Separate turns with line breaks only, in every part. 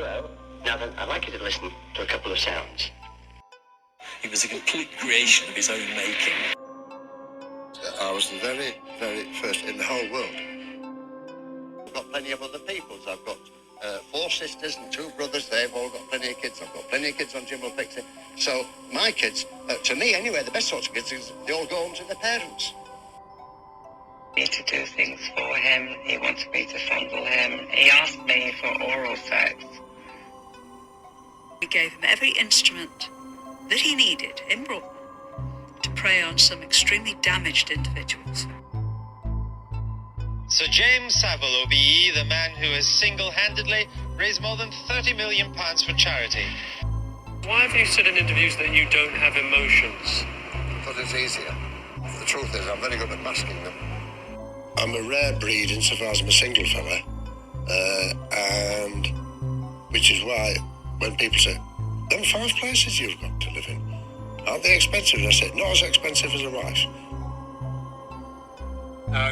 Hello. Now then, I'd like you to listen to a couple of sounds.
He was a complete creation of his own making.
I was the very, very first in the whole world. I've got plenty of other peoples. I've got 4 sisters and 2 brothers. They've all got plenty of kids. I've got plenty of kids on Jim will Fix It. So my kids, to me anyway, the best sorts of kids is they all go home to their parents.
Me to do things for him. He wanted me to fondle him. He asked me for oral sex.
We gave him every instrument that he needed in Brooklyn to prey on some extremely damaged individuals.
Sir James Savile OBE, the man who has single-handedly raised more than £30 million for charity.
Why have you said in interviews that you don't have emotions?
Because it's easier. The truth is, I'm very good at masking them. I'm a rare breed insofar as I'm a single fella, and which is why when people say, "Them 5 places you've got to live in, aren't they expensive?" And I say, not as expensive as a wife.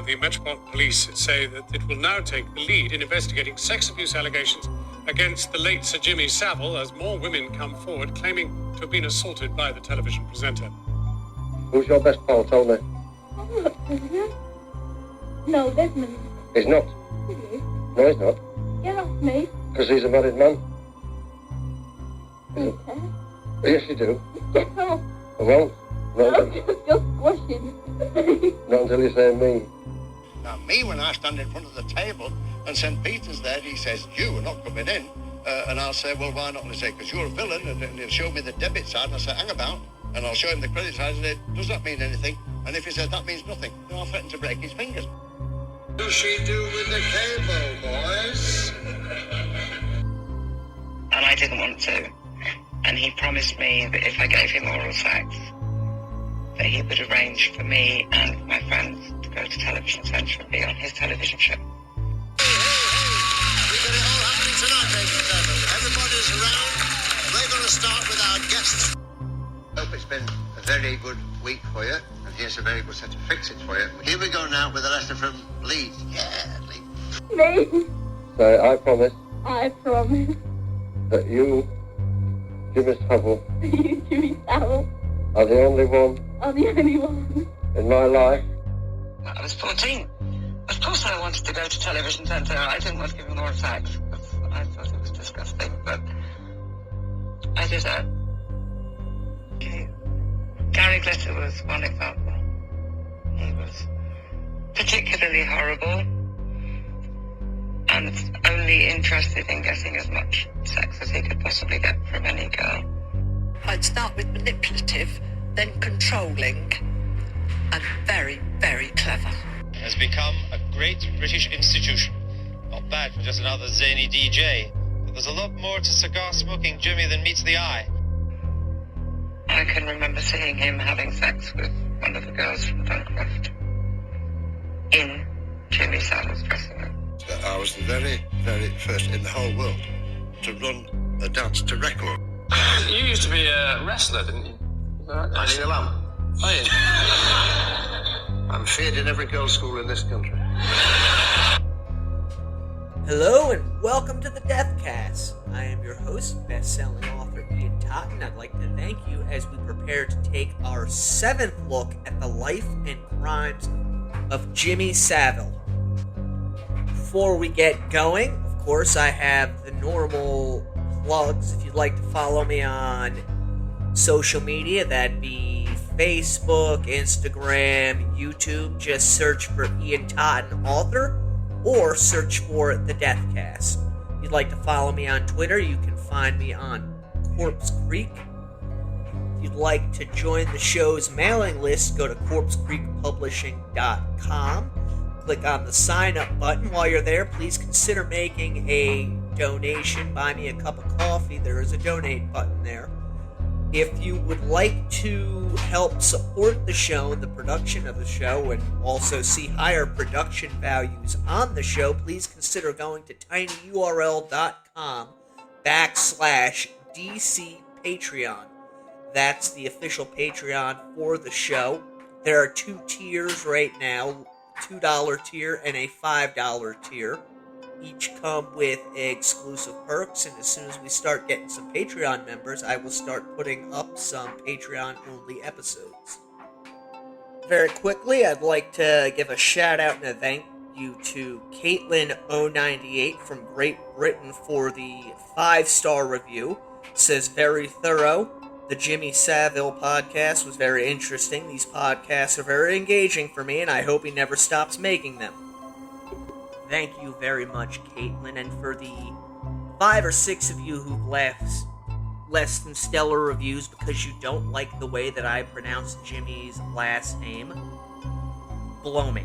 The Metropolitan Police say that it will now take the lead in investigating sex abuse allegations against the late Sir Jimmy Savile as more women come forward claiming to have been assaulted by the television presenter.
Who's your best pal, Tony?
I'm not Tony. No, Desmond.
He's not.
He is.
No, he's not.
Get off me.
Because he's a married man.
Okay.
Yes, you do.
Get off.
I won't. No,
I'm just squashing.
not until you say me. Now, me, when I stand in front of the table and St. Peter's there, he says, "You are not coming in." And I'll say, "Well, why not?" And he say, "Because you're a villain." And he'll show me the debit side, and I'll say, "Hang about." And I'll show him the credit side and say, "Does that mean anything?" And if he says, "That means nothing," then I'll threaten to break his fingers. What does she do with the cable, boys?
And I didn't want to. And he promised me that if I gave him oral sex, that he would arrange for me and my friends to go to Television Centre and be on his television show.
Hey, we've got it all happening tonight, ladies and gentlemen. Everybody's around. We're going to start with our guests. I hope it's been a very good week for you, and here's a very good set of fix-its for you. Here we go now with a letter from Leeds. Yeah, Leeds.
Me.
So I promise
I promise.
that you, Jimmy Savile,
You, Jimmy Savile,
are the only one
are the only one.
in my life.
I was 14. Of course I wanted to go to Television Centre. I didn't want to give him oral sex because I thought it was disgusting, but I did it. Gary Glitter was one example. He was particularly horrible and only interested in getting as much sex as he could possibly get from any girl.
I'd start with manipulative, then controlling, and very, very clever.
Has become a great British institution. Not bad for just another zany DJ, but there's a lot more to cigar-smoking Jimmy than meets the eye.
I can remember seeing him having sex with one of the girls from Duncroft in Jimmy Savile's dressing room.
I was the very, very first in the whole world to run a dance to record.
You used to be a wrestler, didn't you?
I need a lamp.
Oh, yeah.
I'm feared in every girls' school in this country.
Hello and welcome to the Deathcast. I am your host, best-selling author Ian Totten. I'd like to thank you as we prepare to take our 7th look at the life and crimes of Jimmy Savile. Before we get going, of course, I have the normal plugs. If you'd like to follow me on social media, that'd be Facebook, Instagram, YouTube. Just search for Ian Totten Author, or search for The Deathcast. If you'd like to follow me on Twitter, you can find me on Corpse Creek. If you'd like to join the show's mailing list, go to corpsecreekpublishing.com. Click on the sign up button. While you're there, please consider making a donation. Buy me a cup of coffee. There is a donate button there. If you would like to help support the show and the production of the show and also see higher production values on the show, please consider going to tinyurl.com/DC Patreon. That's the official Patreon for the show. There are 2 tiers right now, $2 tier and a $5 tier. each come with exclusive perks, and as soon as we start getting some Patreon members, I will start putting up some Patreon-only episodes. Very quickly, I'd like to give a shout-out and a thank you to Caitlin098 from Great Britain for the 5-star review. It says, very thorough. The Jimmy Savile podcast was very interesting. These podcasts are very engaging for me, and I hope he never stops making them. Thank you very much, Caitlin, and for the 5 or 6 of you who've left less than stellar reviews because you don't like the way that I pronounce Jimmy's last name, blow me.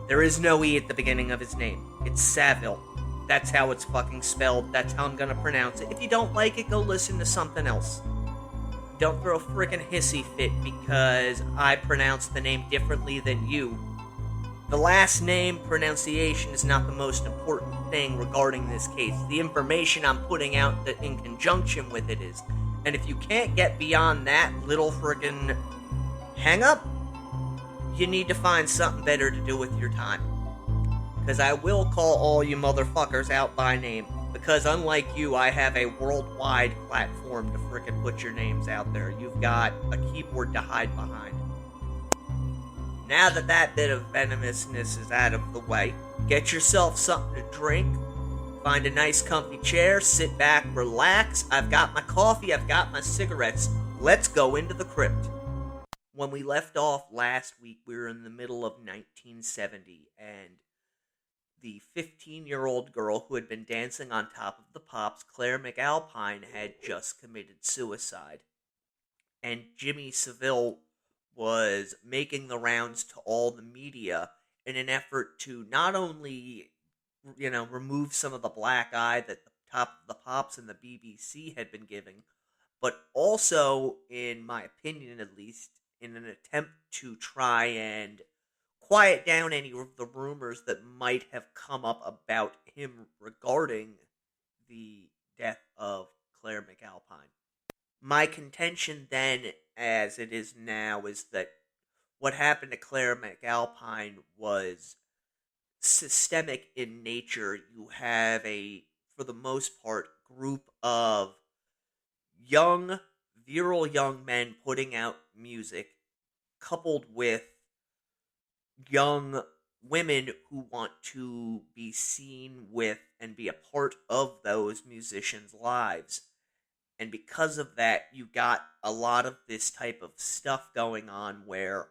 There is no E at the beginning of his name. It's Savile. That's how it's fucking spelled. That's how I'm gonna pronounce it. If you don't like it, go listen to something else. Don't throw a frickin' hissy fit because I pronounce the name differently than you. The last name pronunciation is not the most important thing regarding this case. The information I'm putting out that in conjunction with it is. And if you can't get beyond that little frickin' hang up, you need to find something better to do with your time. Because I will call all you motherfuckers out by name. Because unlike you, I have a worldwide platform to frickin' put your names out there. You've got a keyboard to hide behind. Now that that bit of venomousness is out of the way, get yourself something to drink, find a nice comfy chair, sit back, relax. I've got my coffee, I've got my cigarettes. Let's go into the crypt. When we left off last week, we were in the middle of 1970, and the 15-year-old girl who had been dancing on top of the pops, Claire McAlpine, had just committed suicide. And Jimmy Savile was making the rounds to all the media in an effort to not only, remove some of the black eye that the top of the pops and the BBC had been giving, but also, in my opinion at least, in an attempt to try and quiet down any of the rumors that might have come up about him regarding the death of Claire McAlpine. My contention then, as it is now, is that what happened to Claire McAlpine was systemic in nature. You have for the most part, group of virile young men putting out music, coupled with young women who want to be seen with and be a part of those musicians' lives. And because of that, you got a lot of this type of stuff going on where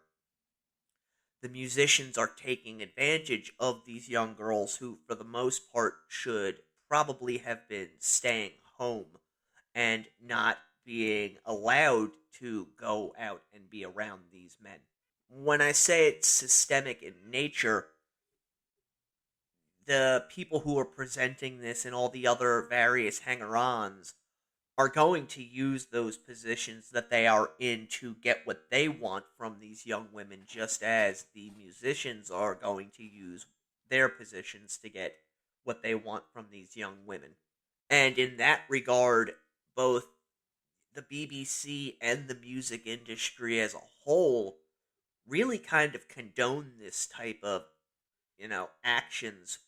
the musicians are taking advantage of these young girls who, for the most part, should probably have been staying home and not being allowed to go out and be around these men. When I say it's systemic in nature, the people who are presenting this and all the other various hanger-ons are going to use those positions that they are in to get what they want from these young women, just as the musicians are going to use their positions to get what they want from these young women. And in that regard, both the BBC and the music industry as a whole really kind of condone this type of, actions.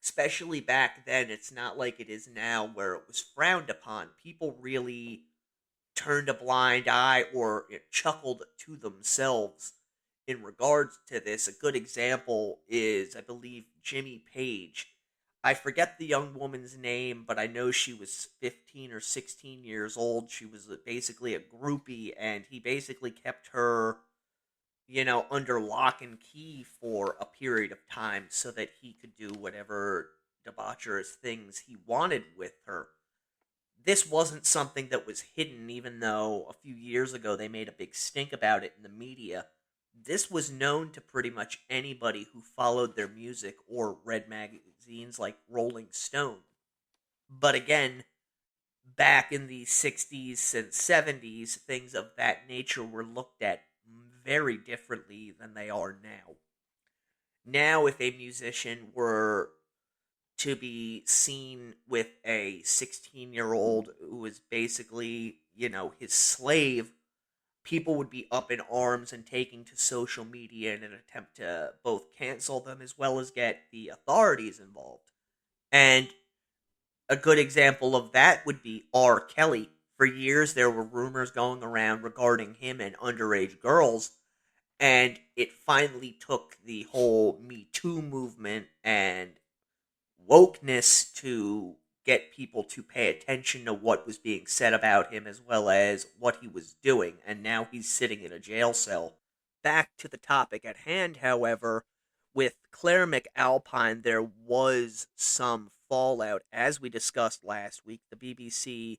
Especially back then, it's not like it is now where it was frowned upon. People really turned a blind eye or chuckled to themselves in regards to this. A good example is, I believe, Jimmy Page. I forget the young woman's name, but I know she was 15 or 16 years old. She was basically a groupie, and he basically kept her, under lock and key for a period of time so that he could do whatever debaucherous things he wanted with her. This wasn't something that was hidden, even though a few years ago they made a big stink about it in the media. This was known to pretty much anybody who followed their music or read magazines like Rolling Stone. But again, back in the 60s and 70s, things of that nature were looked at very differently than they are now. Now, if a musician were to be seen with a 16-year-old who is basically, his slave, people would be up in arms and taking to social media in an attempt to both cancel them as well as get the authorities involved. And a good example of that would be R. Kelly. For years, there were rumors going around regarding him and underage girls, and it finally took the whole Me Too movement and wokeness to get people to pay attention to what was being said about him as well as what he was doing, and now he's sitting in a jail cell. Back to the topic at hand, however, with Claire McAlpine, there was some fallout. As we discussed last week, the BBC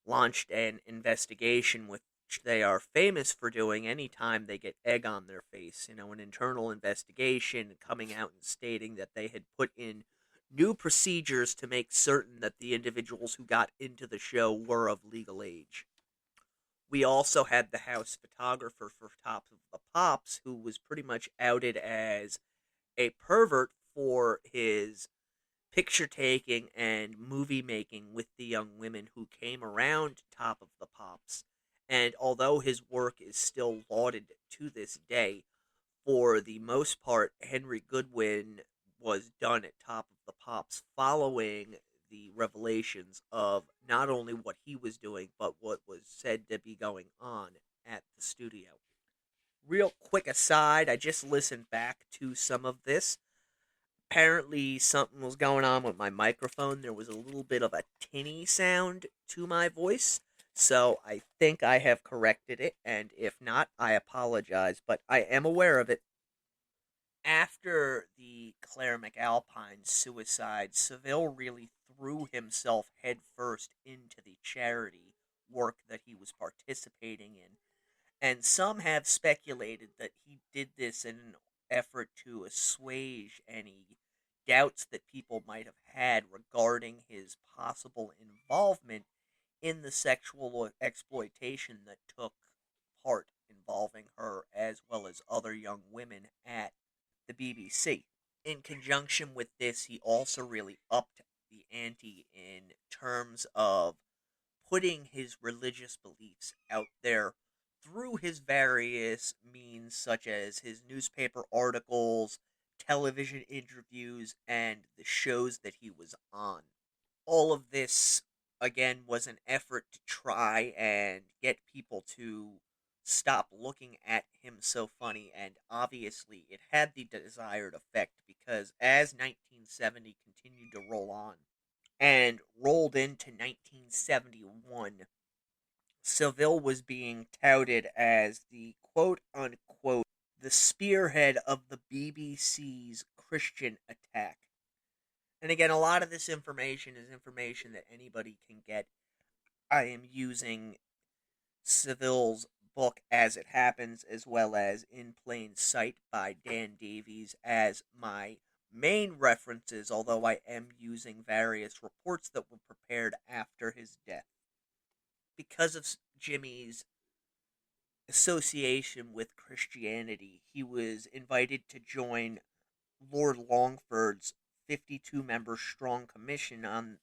launched an investigation, which they are famous for doing anytime they get egg on their face. An internal investigation coming out and stating that they had put in new procedures to make certain that the individuals who got into the show were of legal age. We also had the house photographer for Top of the Pops, who was pretty much outed as a pervert for his picture taking and movie making with the young women who came around Top of the Pops. And although his work is still lauded to this day, for the most part, Henry Goodwin was done at Top of the Pops following the revelations of not only what he was doing, but what was said to be going on at the studio. Real quick aside, I just listened back to some of this. Apparently something was going on with my microphone. There was a little bit of a tinny sound to my voice, so I think I have corrected it, and if not, I apologize, but I am aware of it. After the Claire McAlpine suicide, Savile really threw himself headfirst into the charity work that he was participating in, and some have speculated that he did this in an effort to assuage any doubts that people might have had regarding his possible involvement in the sexual exploitation that took part involving her as well as other young women at the BBC. In conjunction with this, he also really upped the ante in terms of putting his religious beliefs out there through his various means, such as his newspaper articles, television interviews, and the shows that he was on. All of this, again, was an effort to try and get people to stop looking at him so funny, and obviously it had the desired effect, because as 1970 continued to roll on and rolled into 1971, Savile was being touted as the quote-unquote the spearhead of the BBC's Christian attack. And again, a lot of this information is information that anybody can get. I am using Savile's book As It Happens, as well as In Plain Sight by Dan Davies as my main references, although I am using various reports that were prepared after his death. Because of Jimmy's association with Christianity, he was invited to join Lord Longford's 52-member strong commission on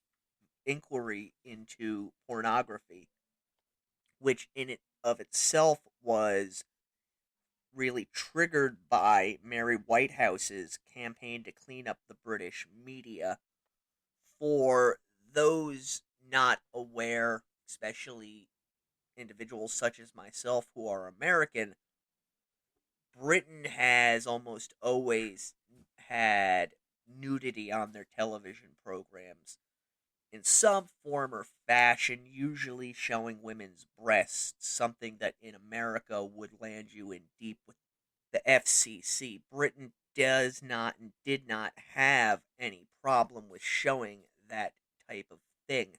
inquiry into pornography, which in it of itself was really triggered by Mary Whitehouse's campaign to clean up the British media. For those not aware, especially individuals such as myself who are American, Britain has almost always had nudity on their television programs in some form or fashion, usually showing women's breasts, something that in America would land you in deep with the FCC. Britain does not and did not have any problem with showing that type of thing.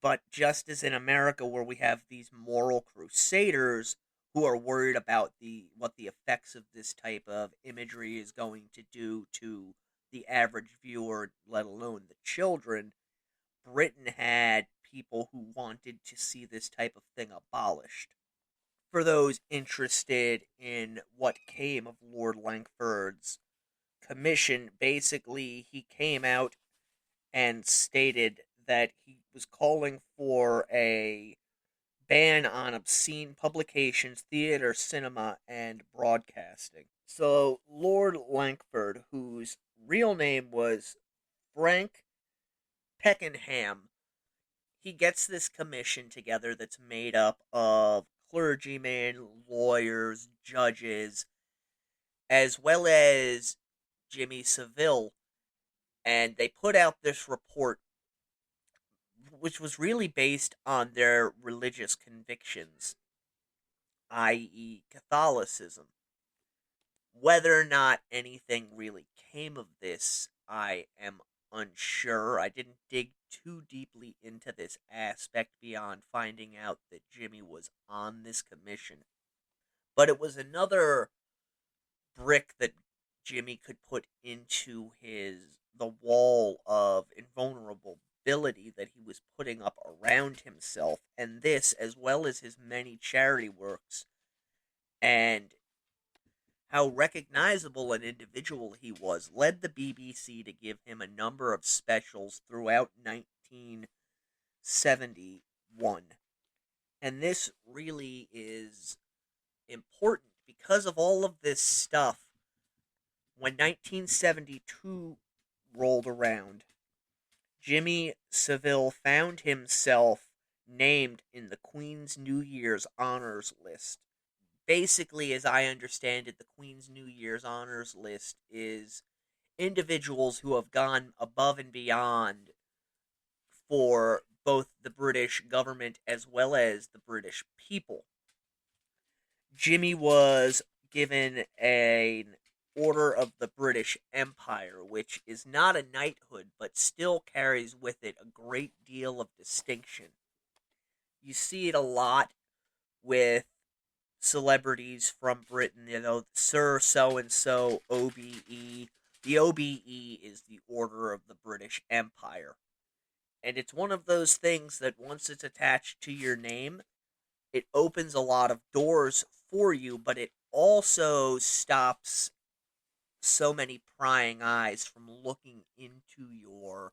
But just as in America, where we have these moral crusaders who are worried about what the effects of this type of imagery is going to do to the average viewer, let alone the children, Britain had people who wanted to see this type of thing abolished. For those interested in what came of Lord Langford's commission, basically he came out and stated that he was calling for a ban on obscene publications, theater, cinema, and broadcasting. So, Lord Langford, whose real name was Frank Peckenham, he gets this commission together that's made up of clergymen, lawyers, judges, as well as Jimmy Savile, and they put out this report which was really based on their religious convictions, i.e., Catholicism. Whether or not anything really came of this, I am unsure. I didn't dig too deeply into this aspect beyond finding out that Jimmy was on this commission. But it was another brick that Jimmy could put into the wall of invulnerability that he was putting up around himself, and this, as well as his many charity works, and how recognizable an individual he was, led the BBC to give him a number of specials throughout 1971. And this really is important because of all of this stuff. When 1972 rolled around, Jimmy Savile found himself named in the Queen's New Year's Honors List. Basically, as I understand it, the Queen's New Year's Honors List is individuals who have gone above and beyond for both the British government as well as the British people. Jimmy was given an Order of the British Empire, which is not a knighthood, but still carries with it a great deal of distinction. You see it a lot with celebrities from Britain, SIr so-and-so OBE. The OBE is the Order of the British Empire. And it's one of those things that once it's attached to your name, it opens a lot of doors for you, but it also stops so many prying eyes from looking into your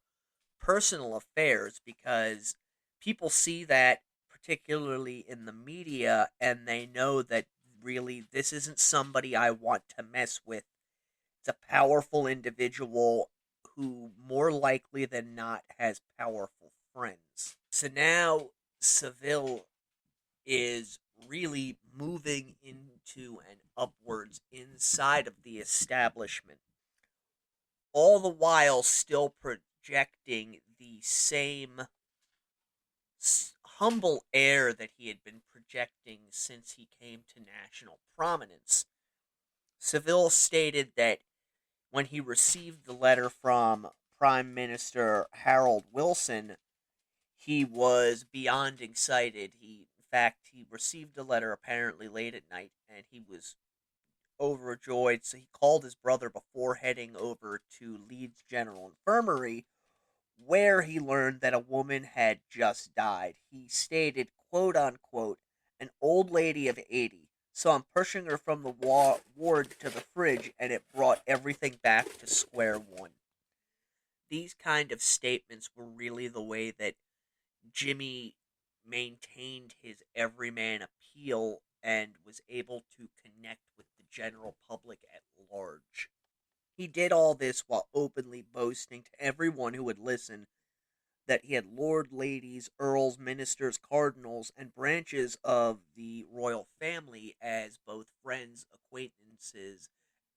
personal affairs, because people see that particularly in the media and they know that really this isn't somebody I want to mess with. It's a powerful individual who more likely than not has powerful friends. So now Savile is really moving into and upwards inside of the establishment, all the while still projecting the same humble air that he had been projecting since he came to national prominence. Savile stated that when he received the letter from Prime Minister Harold Wilson, he was beyond excited. In fact, he received a letter apparently late at night, and he was overjoyed, so he called his brother before heading over to Leeds General Infirmary, where he learned that a woman had just died. He stated, quote unquote, an old lady of 80, so I'm pushing her from the ward to the fridge, and it brought everything back to square one. These kind of statements were really the way that Jimmy maintained his everyman appeal and was able to connect with the general public at large. He did all this while openly boasting to everyone who would listen that he had lord, ladies, earls, ministers, cardinals, and branches of the royal family as both friends, acquaintances,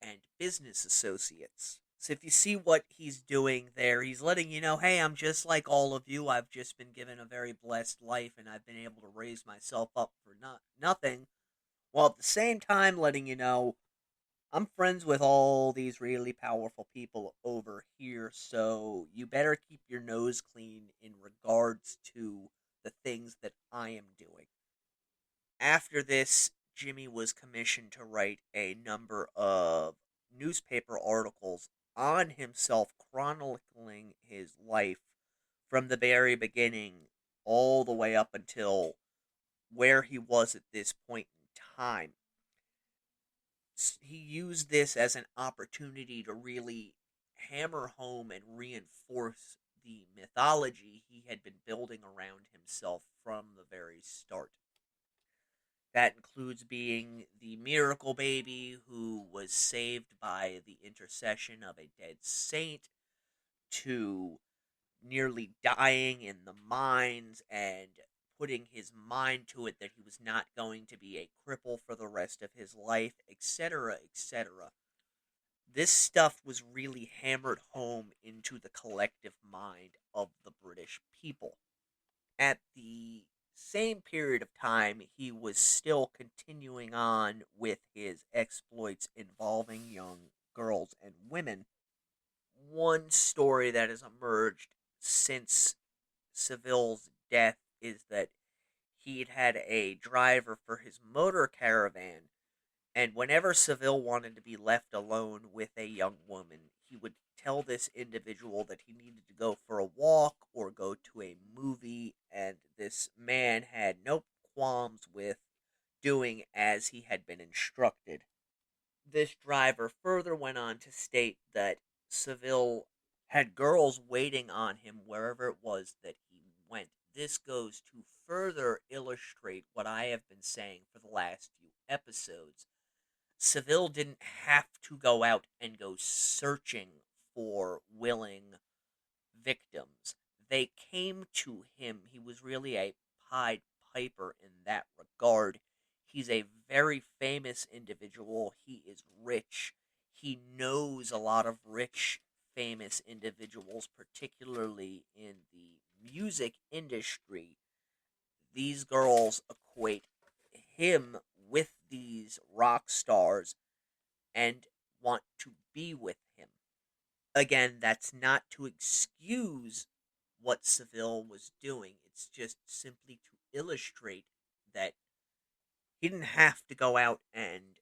and business associates. So if you see what he's doing there, he's letting you know, hey, I'm just like all of you. I've just been given a very blessed life, and I've been able to raise myself up for nothing, while at the same time letting you know, I'm friends with all these really powerful people over here, so you better keep your nose clean in regards to the things that I am doing. After this, Jimmy was commissioned to write a number of newspaper articles on himself, chronicling his life from the very beginning all the way up until where he was at this point in time. He used this as an opportunity to really hammer home and reinforce the mythology he had been building around himself from the very start. That includes being the miracle baby who was saved by the intercession of a dead saint, to nearly dying in the mines and putting his mind to it that he was not going to be a cripple for the rest of his life, etc., etc. This stuff was really hammered home into the collective mind of the British people. At the same period of time, he was still continuing on with his exploits involving young girls and women. One story that has emerged since Savile's death is that he'd had a driver for his motor caravan, and whenever Savile wanted to be left alone with a young woman, he would tell this individual that he needed to go for a walk or go to a movie, and this man had no qualms with doing as he had been instructed. This driver further went on to state that Savile had girls waiting on him wherever it was that he went. This goes to further illustrate what I have been saying for the last few episodes. Savile didn't have to go out and go searching for willing victims. They came to him. He was really a Pied Piper in that regard. He's a very famous individual. He is rich. He knows a lot of rich, famous individuals, particularly in the music industry. These girls equate him with these rock stars and want to be with him. Again, that's not to excuse what Savile was doing. It's just simply to illustrate that he didn't have to go out and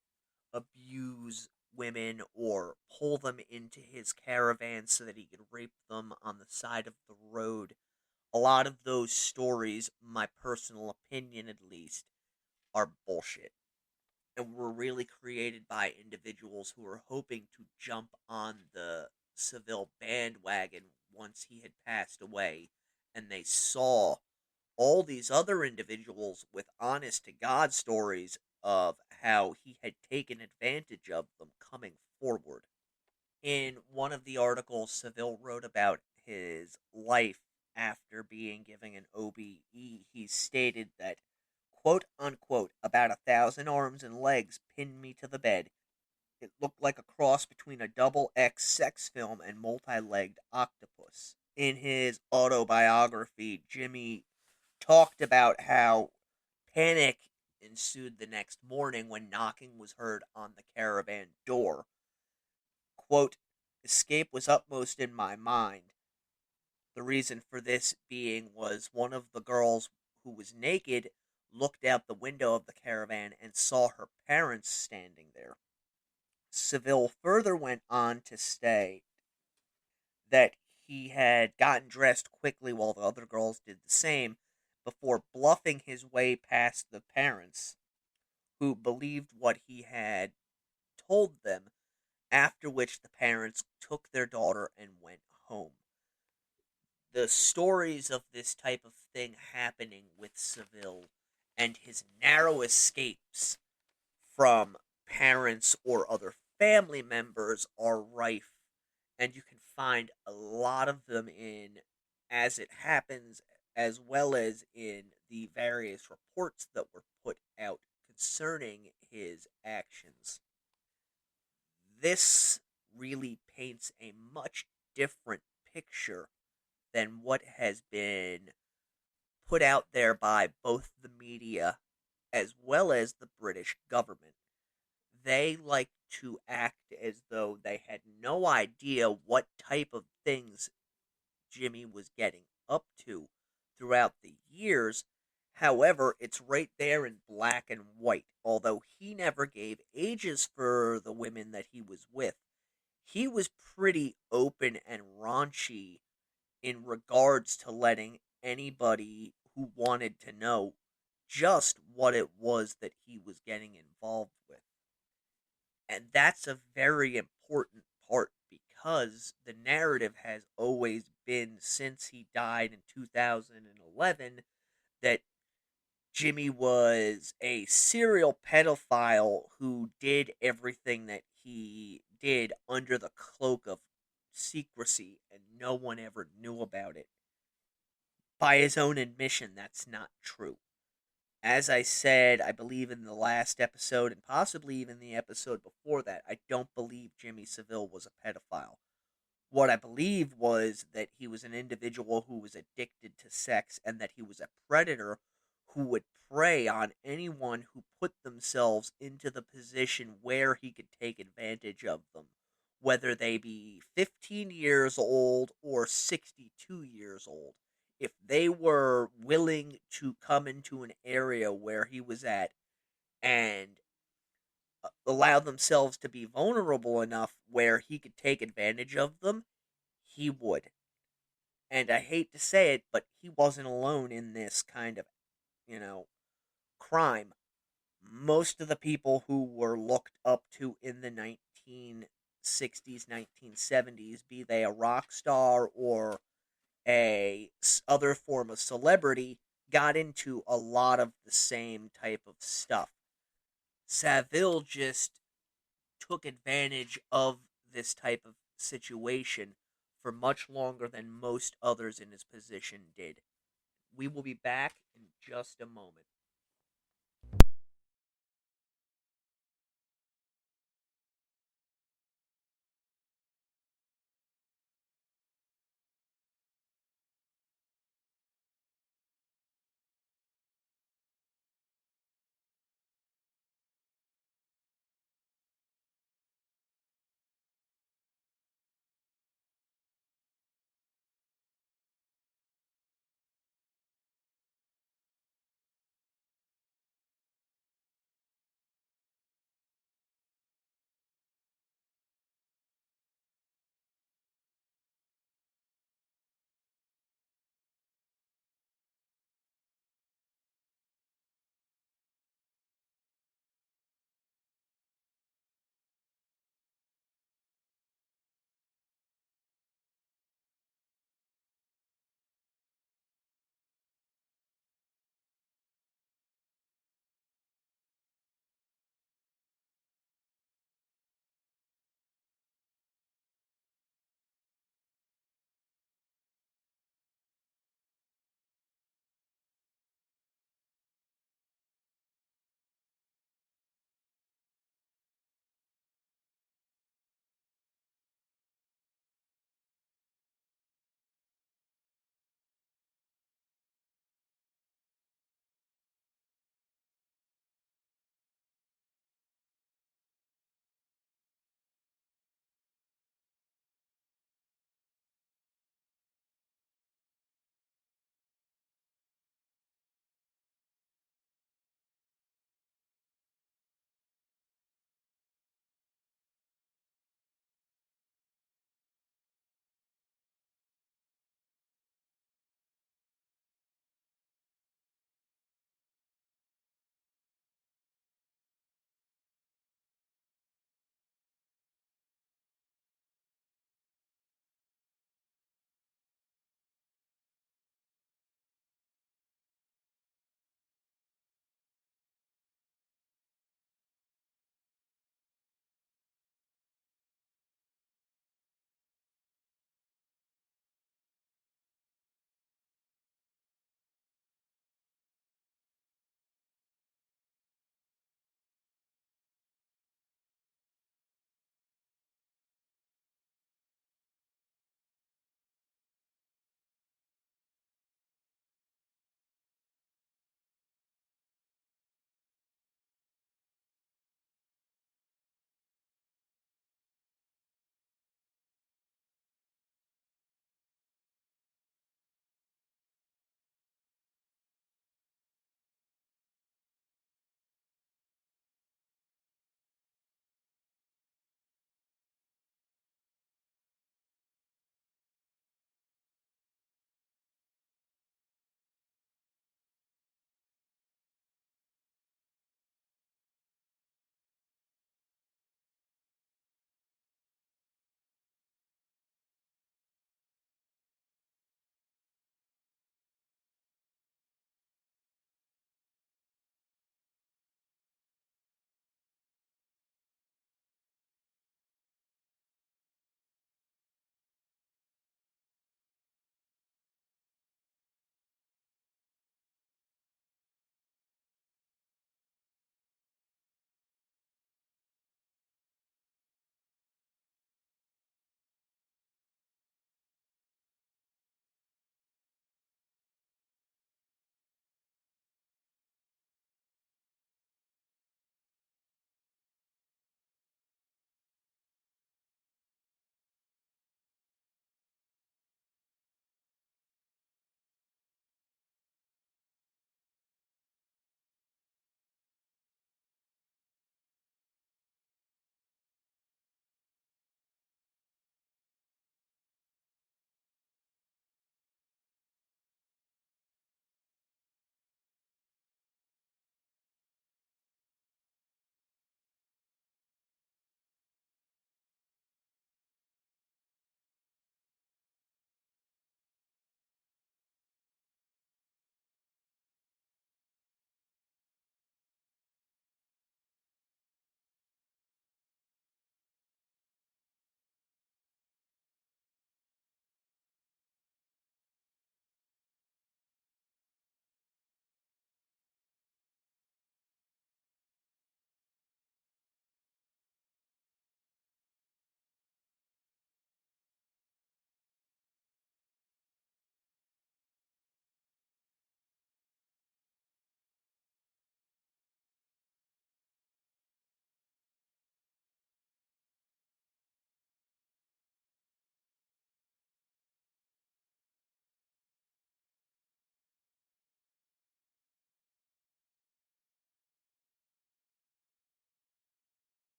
abuse women or pull them into his caravan so that he could rape them on the side of the road. A lot of those stories, my personal opinion at least, are bullshit, and were really created by individuals who were hoping to jump on the Savile bandwagon once he had passed away, and they saw all these other individuals with honest-to-God stories of how he had taken advantage of them coming forward. In one of the articles Savile wrote about his life after being given an OBE, he stated that, quote unquote, about 1,000 arms and legs pinned me to the bed. It looked like a cross between a double X sex film and multi-legged octopus. In his autobiography, Jimmy talked about how panic ensued the next morning when knocking was heard on the caravan door. Quote, escape was upmost in my mind. The reason for this being was one of the girls who was naked looked out the window of the caravan and saw her parents standing there. Savile further went on to state that he had gotten dressed quickly while the other girls did the same before bluffing his way past the parents, who believed what he had told them, after which the parents took their daughter and went home. The stories of this type of thing happening with Savile and his narrow escapes from parents or other family members are rife, and you can find a lot of them in As It Happens, as well as in the various reports that were put out concerning his actions. This really paints a much different picture than what has been put out there by both the media as well as the British government. They like to act as though they had no idea what type of things Jimmy was getting up to throughout the years. However, it's right there in black and white. Although he never gave ages for the women that he was with, he was pretty open and raunchy in regards to letting anybody who wanted to know just what it was that he was getting involved with. And that's a very important part, because the narrative has always been, since he died in 2011, that Jimmy was a serial pedophile who did everything that he did under the cloak of secrecy, and no one ever knew about it. By his own admission, that's not true. As I said, I believe in the last episode, and possibly even the episode before that, I don't believe Jimmy Savile was a pedophile. What I believe was that he was an individual who was addicted to sex, and that he was a predator who would prey on anyone who put themselves into the position where he could take advantage of them, whether they be 15 years old or 62 years old. If they were willing to come into an area where he was at and allow themselves to be vulnerable enough where he could take advantage of them, he would. And I hate to say it, but he wasn't alone in this kind of, crime. Most of the people who were looked up to in the 1960s, 1970s, be they a rock star or other form of celebrity, got into a lot of the same type of stuff. Savile just took advantage of this type of situation for much longer than most others in his position did. We will be back in just a moment.